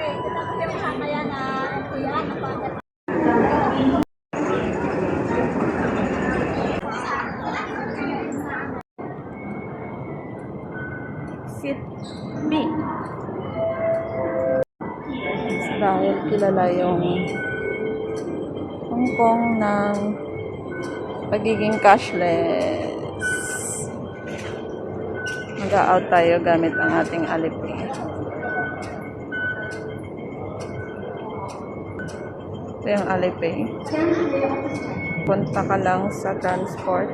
Exit B. Dahil kilala yung Hong Kong ng pagiging cashless. Mag-out tayo gamit ang ating Alipay. Ito yung Alipay. Punta ka lang sa transport.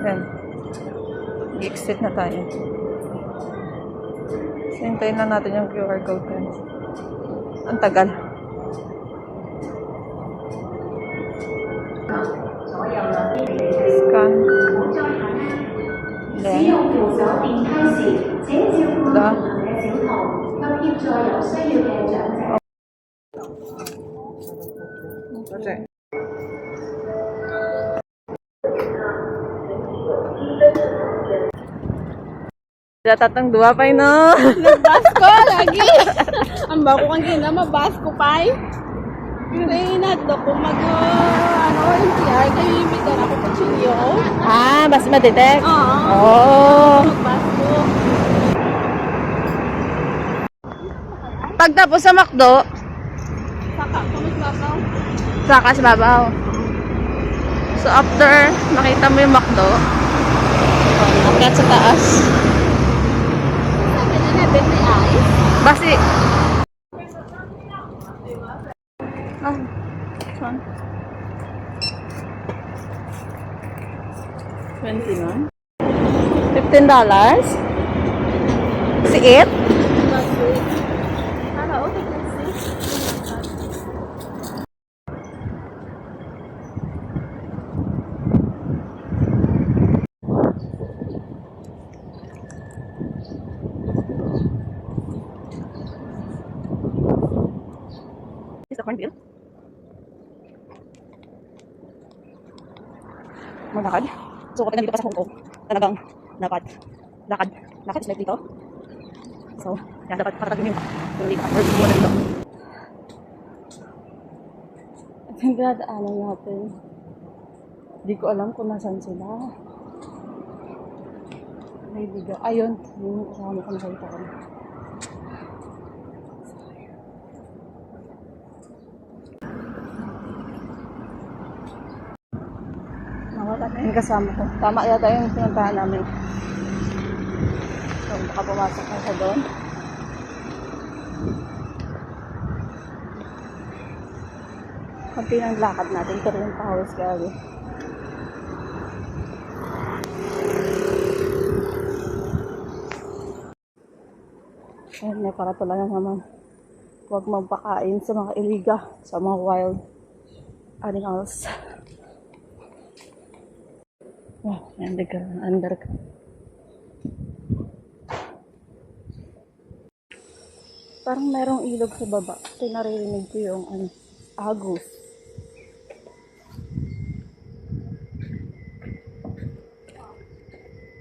Yan. I-exit na tayo. Hintayin na natin yung QR code, guys. Ang tagal. Scan. Then, okay. Tatang dua pa no. Nagbasko lagi. Ang bako kang gina mabasko pa. Kaya inadlo ko NCR kayo imitan ako sa chilyo. Ah, mas ma-detect? Oo. Oh. Magbasko. Pagtapos sa McDo, Saka ko magbabaw. saka sa babaw. So after makita mo yung McDo, akyat sa taas. Sabi na nabit may ice. Basi. Oh. Saan? 21. $15? Si it? Para o tignan. Is the cornmeal? Maglakad. So kapag nandito pa sa Hong Kong, talagang dapat lakad. Lakad is like dito. So, yan dapat patatagin yung dito. Or buwan na dito. At yung dadaanan natin, hindi ko alam kung nasan sila. May biga. Ayun, yung kasama ko nakita ko. Yung kasama ko. Tama yata yung pinuntahan namin. So, baka pumasok na siya doon. Kunti ng lakad natin. Pero yung pahawis kaya. Ayun, may paratula na naman. Huwag magpakain sa mga iliga, sa mga wild animals. Wow, under ka. Parang merong ilog sa baba. Kasi naririnig ko yung agos.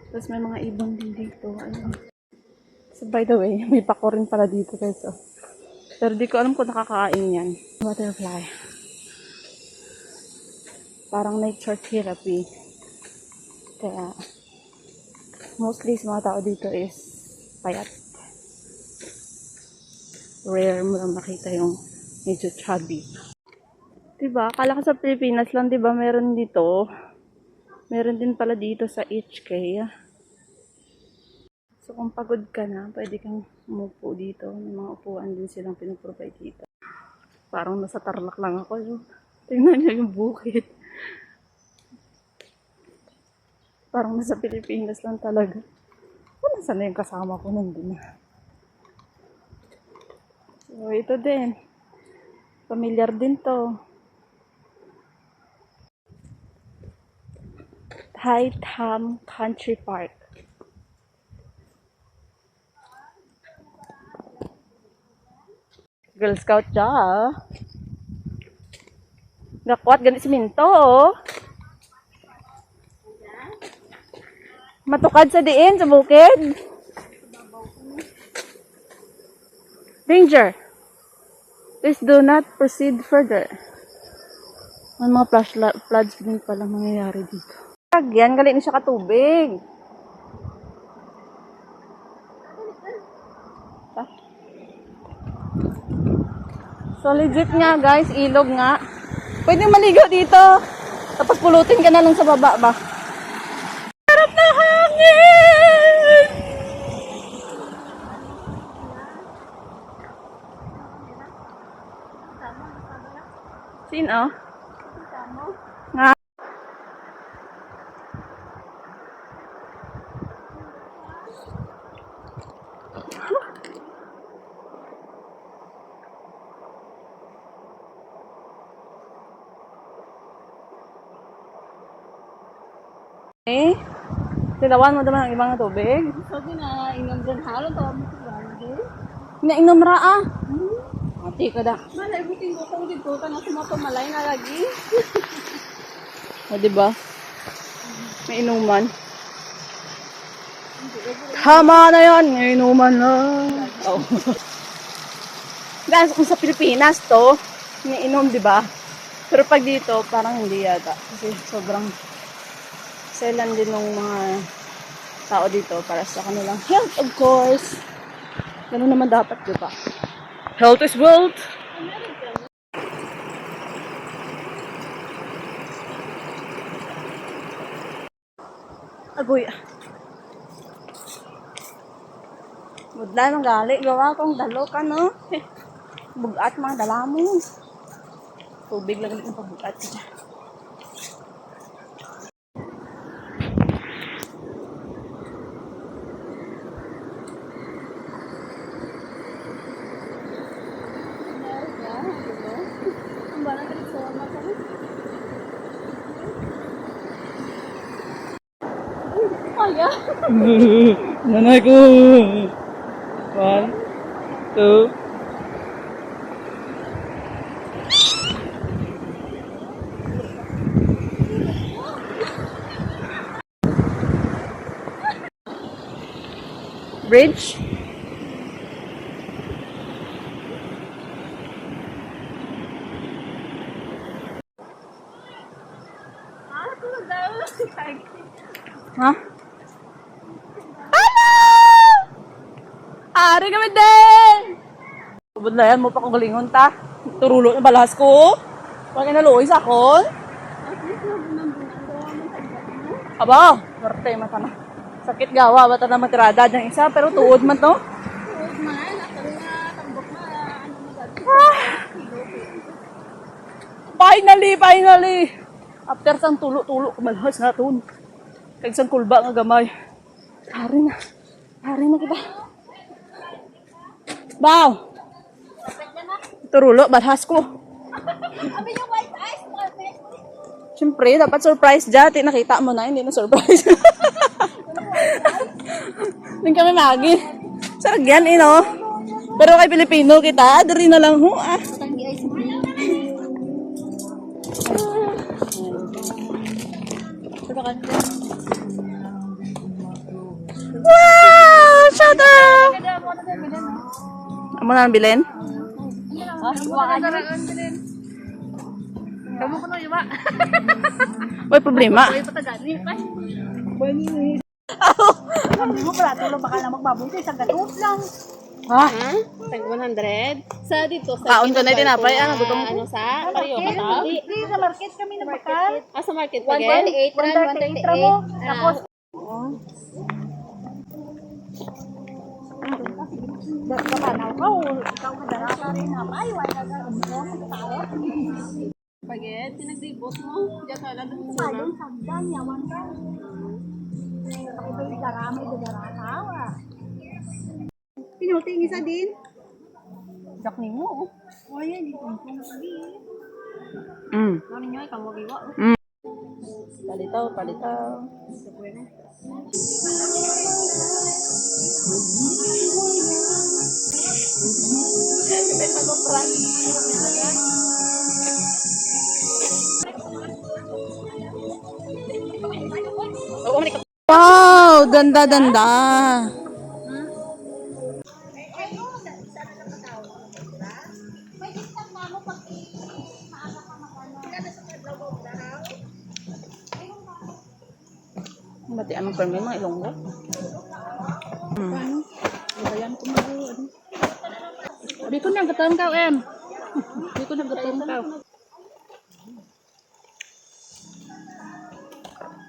Tapos may mga ibon din dito. Ayun. So by the way, may pako rin pala dito guys. Oh. Pero di ko alam kung nakakain yan. Butterfly. Parang nature therapy. Kaya, mostly sa mga tao dito is payat. Rare mo lang makita yung medyo chubby. Diba? Akala ko sa Pilipinas lang, diba? Meron dito. Meron din pala dito sa HK. So, kung pagod ka na, pwede kang umupo dito. May mga upuan din silang pinaprovide dito. Parang nasa Tarlac lang ako. Tingnan niyo yung bukid. Parang nasa Pilipinas lang talaga. Ano sana yung kasama ko nandun na. So, ito din. Familiar din to. Thai Tham Country Park. Girl Scout siya. Gakwat, ganit siminto. Matukad sa diin, sa bukid. Danger! Please do not proceed further. May mga floods din pala mangyayari dito. Yan, galing na siya katubig. So legit nga guys, ilog nga. Pwede maligo dito. Tapos pulutin ka na lang sa baba ba. Sarap na hangin! Sino? Nga. Eh, silawan mo naman ang ibang tubig. So, ginainom dyan halong tawag mo sa Nainom ra ah. Ati ka da. Malay, buting ko kung dito ka na sumapamalay na lagi. O, diba? May inuman. Tama na yan. May inuman na. Oh. Guys, kung sa Pilipinas to, iniinom, diba? Pero pag dito, parang hindi yata. Kasi sobrang selan din ng mga tao dito para sa kanilang health, of course. Ganun naman dapat, diba? Health is wealth. Agoy. Budlay mang gali. Gawa kong dalo ka, no? Bugat mga dala mo. Tubig lang ng pabugat ka dyan. Kaya. Nanay ko. 1, 2. Bridge. Ha? Ari kami din! Budlayan mo pa kong galingon ta. Turulo na balas ko. Pag inaluoy sa akon. Aba, swerte mata na. Sakit gawa, bata na matirada ng isa, pero tuod man to. Huwag man, ako nga tambok na ano magagawa. Finally! After sang tulo-tulo, kumalhas na to. Kag sang kulba nga gamay. Hari na kita. Baw! Turulo, balhas ko. Abi yung white eyes, perfect. Siyempre, dapat surprise dyan. Nakita mo na, hindi na surprise. Hindi kami magi. Sarag yan, no? Pero kay Pilipino kita, dari na lang ho, ah. Tangi ice cream. Wow! Shut up! Amo na ang bilin? Kamu ko na yung ma. May problema. May patagani pa. Hindi mo pala tulong baka lang magbabunti sa gatot lang. Ha? Tag 100. Sa dito sa Kaon ka na tinapay, ano, gutom ko. Ano sa? Pareho ka ta? Hindi, sa market kami nagbakal. Sa market pa gen? 138 ra mo. Tapos, babanaw ka o ikaw madara ka rin na ay, wala ka mo tao. Paget, tinagdibos mo. Diyan ka lang dun sa Ayun, sagdan, yawan ka. Ito yung garamay, garatawa. Pinuting isa din. Dak ni mo. O yan, dito yung sabi. Ano ninyo, ikaw magiwa. Palitaw. Wow! Ganda. Bati ang permi mga Ilonggo. Bayan ko mag ano. Di ko nang gatam ka, em. Di ko nang gatam ka.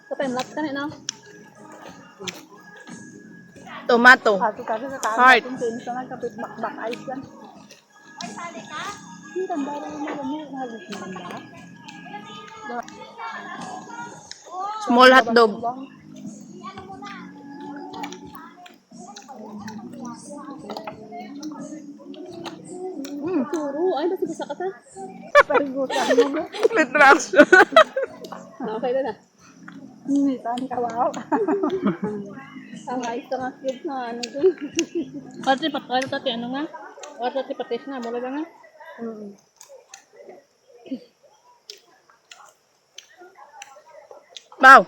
Kapemlat ka na. Tomato. Kasi sa taas Heart. natin, pinsa na kapit bakbak ice yan. Hindi, tanda rin mo naman. Halos na tanda. Small hotdog. Turo. Ay, basta basta ka ta. Parigutan mo mo. Retraction. Okay na na. Hindi, saan ka wow. Ang ayos ka nga kids na ano dun. Kasi patay tati ano nga? Wala tati patis na. Mula ba nga? Wow.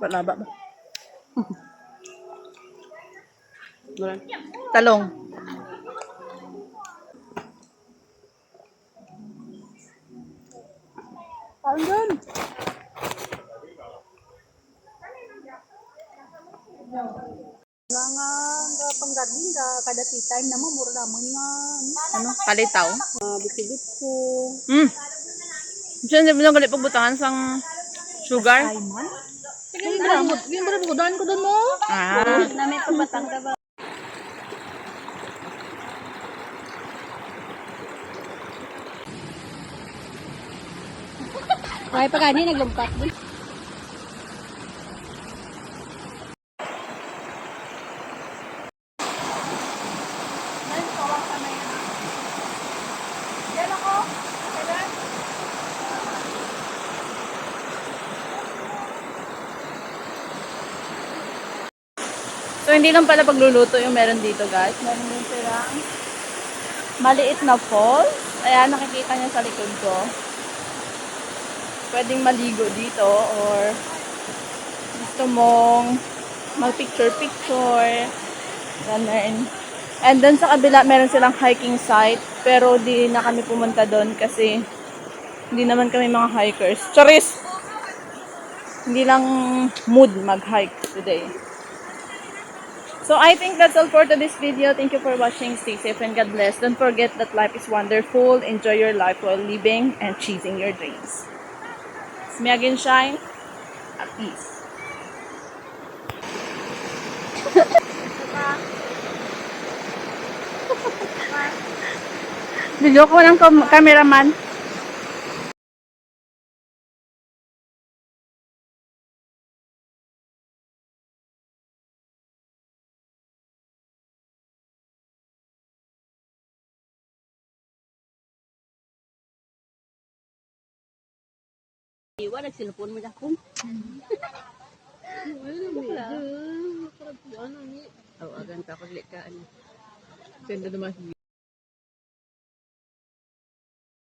Wala ba? Talong. Saan dun? Nga panggaling ka kada tea time naman mura naman nga Ano? Palitaw. Bitsi-bitso. Diyan, di ba nang galit pagbutangan sang sugar? Ayman. Yung bara bukudan ko doon mo. Ah. Na may pagbatang ka ba? Kaya pa kani naglumpat din. So, hindi lang pala pagluluto yung meron dito, guys. Meron din silang maliit na falls. Ayan, nakikita niyo sa likod ko. Pwedeng maligo dito or gusto mong mag-picture-picture. Ganun. And then sa kabila, meron silang hiking site. Pero di na kami pumunta doon kasi hindi naman kami mga hikers. Charis! Hindi lang mood mag-hike today. So I think that's all for today's video. Thank you for watching. Stay safe and God bless. Don't forget that life is wonderful. Enjoy your life while living and chasing your dreams. It's me again, Shine. At peace. Video ko ng cameraman. Iwa nagsilupon mo dakong. Ano ni? Awagan ka paglik ka ano. Sendo naman